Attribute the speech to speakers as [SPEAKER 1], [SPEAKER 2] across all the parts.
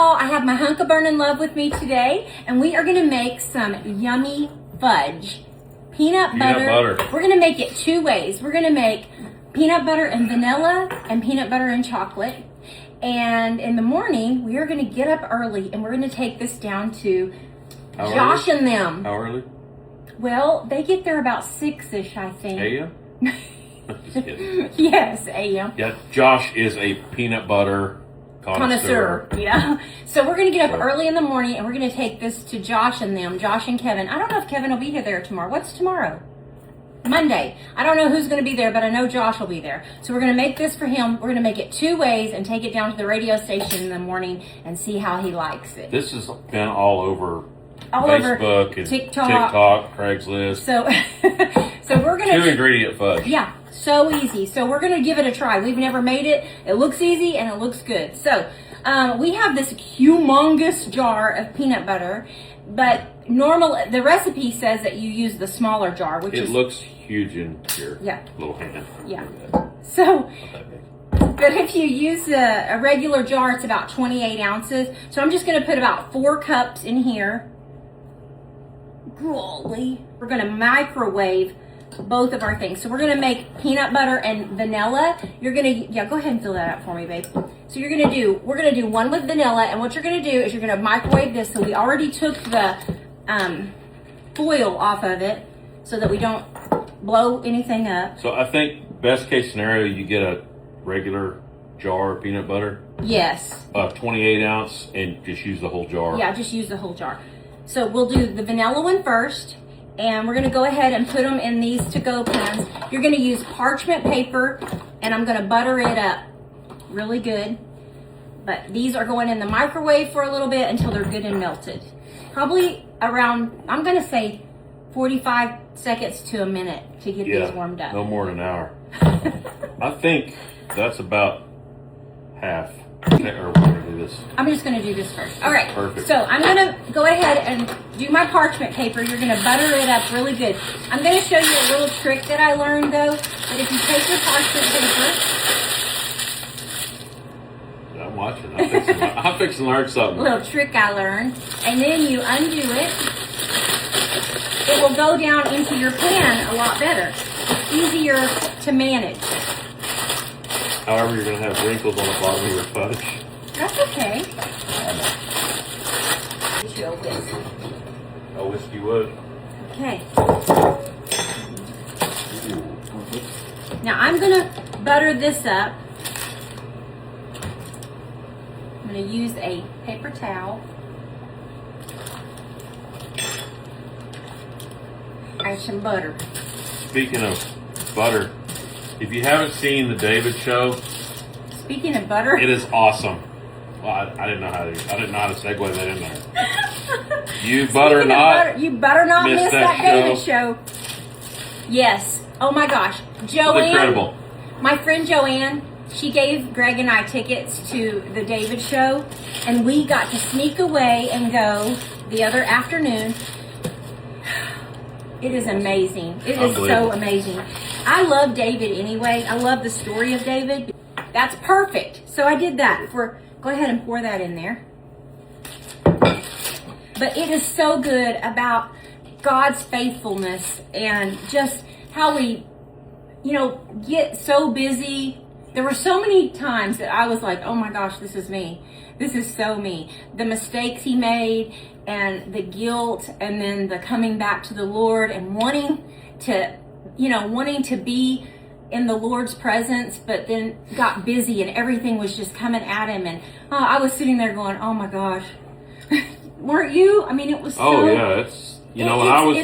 [SPEAKER 1] y'all, I have my hunk of burning love with me today, and we are gonna make some yummy fudge. Peanut butter. We're gonna make it two ways. We're gonna make peanut butter and vanilla and peanut butter and chocolate. And in the morning, we are gonna get up early and we're gonna take this down to Josh and them.
[SPEAKER 2] How early?
[SPEAKER 1] Well, they get there about 6-ish, I think.
[SPEAKER 2] A.M.? Just kidding.
[SPEAKER 1] Yes, a.m.
[SPEAKER 2] Yeah, Josh is a peanut butter connoisseur.
[SPEAKER 1] Yeah. So we're going to get up early in the morning and we're going to take this to Josh and them, Josh and Kevin. I don't know if Kevin will be there tomorrow. What's tomorrow? Monday. I don't know who's going to be there, but I know Josh will be there. So we're going to make this for him. We're going to make it two ways and take it down to the radio station in the morning and see how he likes it.
[SPEAKER 2] This has been all over Facebook and TikTok, Craigslist.
[SPEAKER 1] So we're going to...
[SPEAKER 2] 2-ingredient fudge.
[SPEAKER 1] Yeah. So easy. So we're going to give it a try. We've never made it. It looks easy and it looks good. So we have this humongous jar of peanut butter, but the recipe says that you use the smaller jar, which
[SPEAKER 2] it looks huge in your little hand.
[SPEAKER 1] Yeah. So, but if you use a regular jar, it's about 28 ounces. So I'm just going to put about 4 cups in here. Golly. We're going to microwave both of our things. So we're going to make peanut butter and vanilla. You're going to, go ahead and fill that up for me, babe. So we're going to do one with vanilla, and what you're going to do is you're going to microwave this. So we already took the foil off of it so that we don't blow anything up.
[SPEAKER 2] So I think best case scenario, you get a regular jar of peanut butter.
[SPEAKER 1] Yes.
[SPEAKER 2] 28 ounce, and just use the whole jar.
[SPEAKER 1] Yeah, just use the whole jar. So we'll do the vanilla one first. And we're going to go ahead and put them in these to-go pans. You're going to use parchment paper, and I'm going to butter it up really good. But these are going in the microwave for a little bit until they're good and melted. Probably around, I'm going to say 45 seconds to a minute to get these warmed up.
[SPEAKER 2] No more than an hour. I think that's about half. Or we're going to do this.
[SPEAKER 1] I'm just going to do this first. All right.
[SPEAKER 2] Perfect.
[SPEAKER 1] So I'm going to go ahead and do my parchment paper. You're going to butter it up really good. I'm going to show you a little trick that I learned, though. That if you take your parchment paper...
[SPEAKER 2] I'm watching. I'm fixing to learn something.
[SPEAKER 1] A little trick I learned. And then you undo it. It will go down into your pan a lot better. It's easier to manage.
[SPEAKER 2] However, you're going to have wrinkles on the bottom of your fudge.
[SPEAKER 1] That's okay.
[SPEAKER 2] I wish you would.
[SPEAKER 1] Okay. Now I'm going to butter this up. I'm going to use a paper towel. Add some butter.
[SPEAKER 2] Speaking of butter, if you haven't seen the David Show,
[SPEAKER 1] speaking of butter,
[SPEAKER 2] it is awesome. Well, I didn't know how to segue that in there. You better not
[SPEAKER 1] miss that David Show. Yes. Oh my gosh, Joanne.
[SPEAKER 2] Incredible.
[SPEAKER 1] My friend Joanne, she gave Greg and I tickets to the David Show, and we got to sneak away and go the other afternoon. It is amazing. It is so amazing. I love David anyway. I love the story of David. That's perfect. So I did that. Go ahead and pour that in there. But it is so good about God's faithfulness and just how we, get so busy. There were so many times that I was like, oh my gosh, this is me. This is so me. The mistakes he made and the guilt and then the coming back to the Lord and wanting to be in the Lord's presence, but then got busy and everything was just coming at him. And I was sitting there going, oh my gosh. Weren't you? I mean, it was so...
[SPEAKER 2] Oh yeah, it's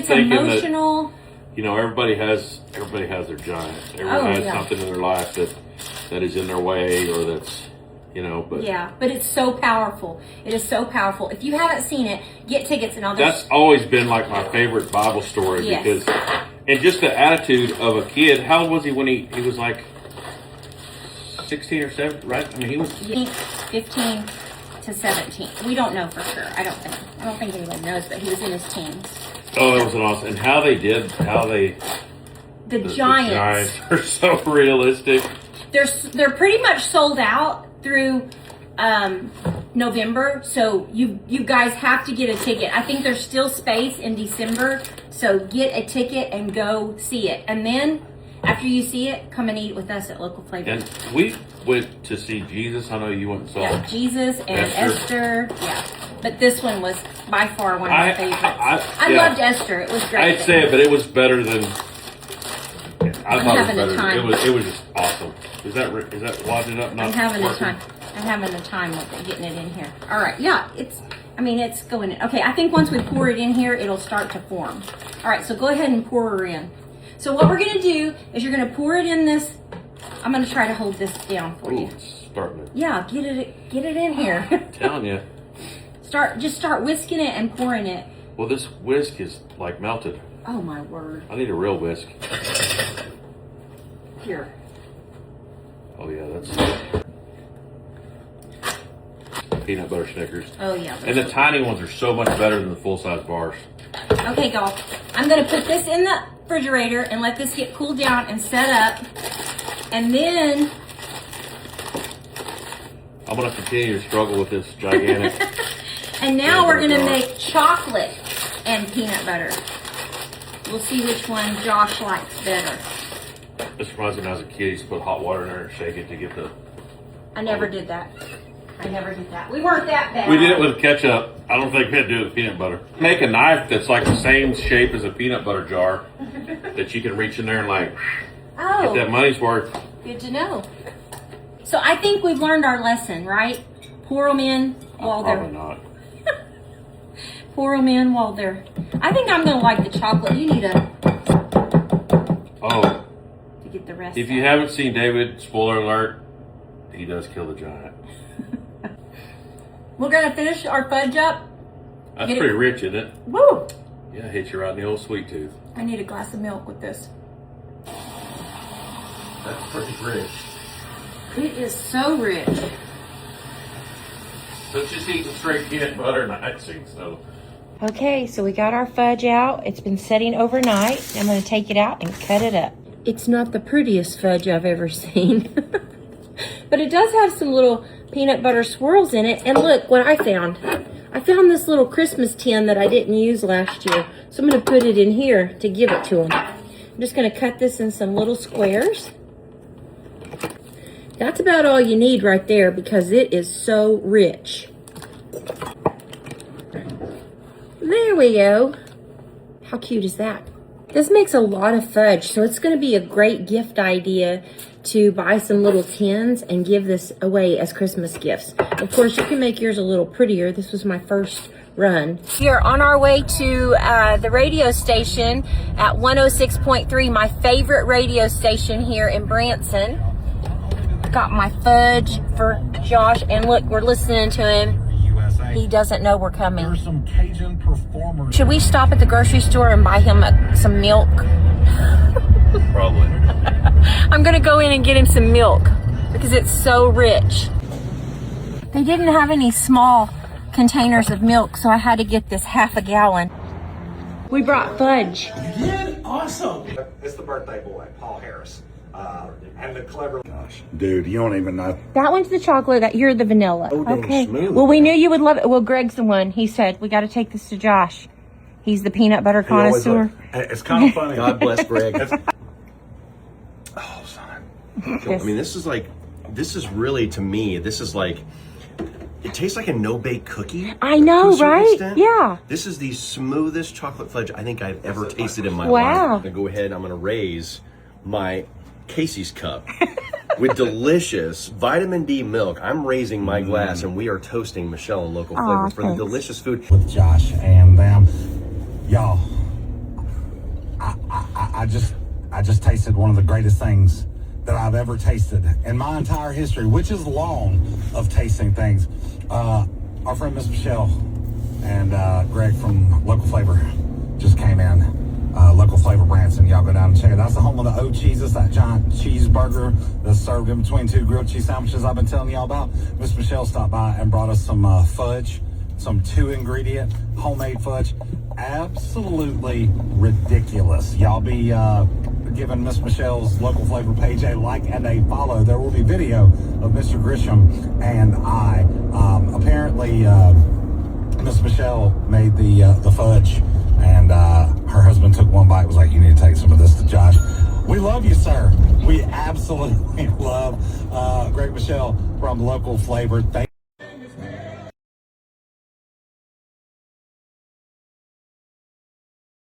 [SPEAKER 2] thinking
[SPEAKER 1] emotional.
[SPEAKER 2] That, everybody has their giants. Everyone has something in their life that is in their way or that's...
[SPEAKER 1] but it's so powerful. It is so powerful. If you haven't seen it, get tickets and all that.
[SPEAKER 2] That's always been like my favorite Bible story because, and just the attitude of a kid. How old was he when he was like 16 or 17, right? I mean, he was
[SPEAKER 1] 15 to 17. We don't know for sure. I don't think anyone knows, but he was in his teens.
[SPEAKER 2] Oh, that was an awesome. And the giants are so realistic.
[SPEAKER 1] They're pretty much sold out through November, so you guys have to get a ticket. I think there's still space in December, so get a ticket and go see it. And then after you see it, come and eat with us at Local Flavor.
[SPEAKER 2] And we went to see Jesus. I know you went and saw
[SPEAKER 1] Jesus and Esther. Yeah, but this one was by far one of my favorites. I loved Esther. It was great.
[SPEAKER 2] I'd say it, but it was better than. I thought it was better.
[SPEAKER 1] Time.
[SPEAKER 2] It was just awesome. Is that wadding up? Not
[SPEAKER 1] I'm having
[SPEAKER 2] working?
[SPEAKER 1] a time. I'm having a time with it, getting it in here. All right, yeah, it's going in. Okay, I think once we pour it in here, it'll start to form. All right, so go ahead and pour her in. So what we're gonna do is you're gonna pour it in this. I'm gonna try to hold this down for you.
[SPEAKER 2] Starting it.
[SPEAKER 1] Yeah, get it in here.
[SPEAKER 2] I'm telling you.
[SPEAKER 1] Just start whisking it and pouring it.
[SPEAKER 2] Well, this whisk is like melted.
[SPEAKER 1] Oh my word.
[SPEAKER 2] I need a real whisk.
[SPEAKER 1] Here.
[SPEAKER 2] Oh yeah, that's peanut butter Snickers.
[SPEAKER 1] Oh yeah.
[SPEAKER 2] And the tiny ones are so much better than the full-size bars.
[SPEAKER 1] Okay, y'all. I'm gonna put this in the refrigerator and let this get cooled down and set up. And then
[SPEAKER 2] I'm gonna continue to struggle with this gigantic.
[SPEAKER 1] and now we're gonna make chocolate and peanut butter. We'll see which one Josh likes better.
[SPEAKER 2] This reminds me when I was a kid, I used to put hot water in there and shake it to get the...
[SPEAKER 1] I never did that. We weren't that bad.
[SPEAKER 2] We did it with ketchup. I don't think we had to do it with peanut butter. Make a knife that's like the same shape as a peanut butter jar that you can reach in there and like get that money's worth.
[SPEAKER 1] Good to know. So I think we've learned our lesson, right? Pour them in while they're...
[SPEAKER 2] Probably not.
[SPEAKER 1] Pour them in while they're... I think I'm going to like the chocolate. You need a...
[SPEAKER 2] Oh.
[SPEAKER 1] To get the rest
[SPEAKER 2] If you haven't seen David, spoiler alert, he does kill the giant.
[SPEAKER 1] We're going to finish our fudge up.
[SPEAKER 2] That's pretty rich, isn't it?
[SPEAKER 1] Woo!
[SPEAKER 2] Yeah, hit you right in the old sweet tooth.
[SPEAKER 1] I need a glass of milk with this.
[SPEAKER 2] That's pretty rich.
[SPEAKER 1] It is so rich.
[SPEAKER 2] So it's just eating straight peanut butter and icing, so...
[SPEAKER 1] Okay, so we got our fudge out. It's been setting overnight. I'm going to take it out and cut it up. It's not the prettiest fudge I've ever seen. But it does have some little peanut butter swirls in it. And look what I found. I found this little Christmas tin that I didn't use last year. So I'm going to put it in here to give it to them. I'm just going to cut this in some little squares. That's about all you need right there because it is so rich. There we go. How cute is that? This makes a lot of fudge, so it's going to be a great gift idea to buy some little tins and give this away as Christmas gifts. Of course, you can make yours a little prettier. This was my first run. We are on our way to the radio station at 106.3, my favorite radio station here in Branson. Got my fudge for Josh, and look, we're listening to him. He doesn't know we're coming.
[SPEAKER 3] There's some Cajun performers.
[SPEAKER 1] Should we stop at the grocery store and buy him some milk?
[SPEAKER 2] Probably.
[SPEAKER 1] I'm gonna go in and get him some milk because it's so rich. They didn't have any small containers of milk, so I had to get this half a gallon. We brought fudge.
[SPEAKER 3] You did? Awesome.
[SPEAKER 4] It's the birthday boy, Paul Harris. And the clever...
[SPEAKER 3] Gosh, dude, you don't even know.
[SPEAKER 1] That one's the chocolate, that you're the vanilla.
[SPEAKER 3] Oh, dang
[SPEAKER 1] okay.
[SPEAKER 3] smooth.
[SPEAKER 1] Well, we knew you would love it. Well, Greg's the one. He said, we got to take this to Josh. He's the peanut butter connoisseur.
[SPEAKER 3] It's kind of funny.
[SPEAKER 4] God bless Greg.
[SPEAKER 3] Oh, son.
[SPEAKER 4] I mean, this is really, to me, this is like, it tastes like a no-bake cookie.
[SPEAKER 1] I know,
[SPEAKER 4] to a certain
[SPEAKER 1] right?
[SPEAKER 4] extent.
[SPEAKER 1] Yeah.
[SPEAKER 4] This is the smoothest chocolate fudge I think I've ever tasted in my
[SPEAKER 1] Wow.
[SPEAKER 4] life. I'm going to go ahead, I'm going to raise my Casey's cup with delicious vitamin D milk. I'm raising my glass and we are toasting Michelle and Local Flavor for the delicious food.
[SPEAKER 3] With Josh and them. Y'all, I just tasted one of the greatest things that I've ever tasted in my entire history, which is long of tasting things. Our friend Miss Michelle and Greg from Local Flavor just came in. Local Flavor Branson, y'all go down and check it out. That's the home of the O-Cheeses, that giant cheeseburger that's served in between two grilled cheese sandwiches I've been telling y'all about. Miss Michelle stopped by and brought us some fudge, some 2-ingredient homemade fudge. Absolutely ridiculous. Y'all be giving Miss Michelle's Local Flavor page a like and a follow. There will be video of Mr. Grisham and I. Apparently, Miss Michelle made the fudge, and her husband took one bite, was like, you need to take some of this to Josh. We love you, sir. We absolutely love Greg Michelle from Local Flavor. Thank